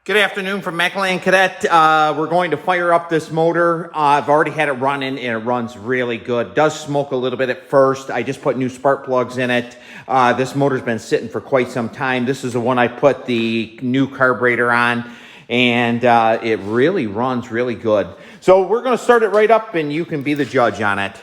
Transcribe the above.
Good afternoon from Up Cadet. We're going to fire up this motor. I've already had it running and it runs really good. It does smoke a little bit at first. I just put new spark plugs in it. This motor's been sitting for quite some time. This is the one I put the new carburetor on, and it really runs really good. So we're going to start it right up and you can be the judge on it.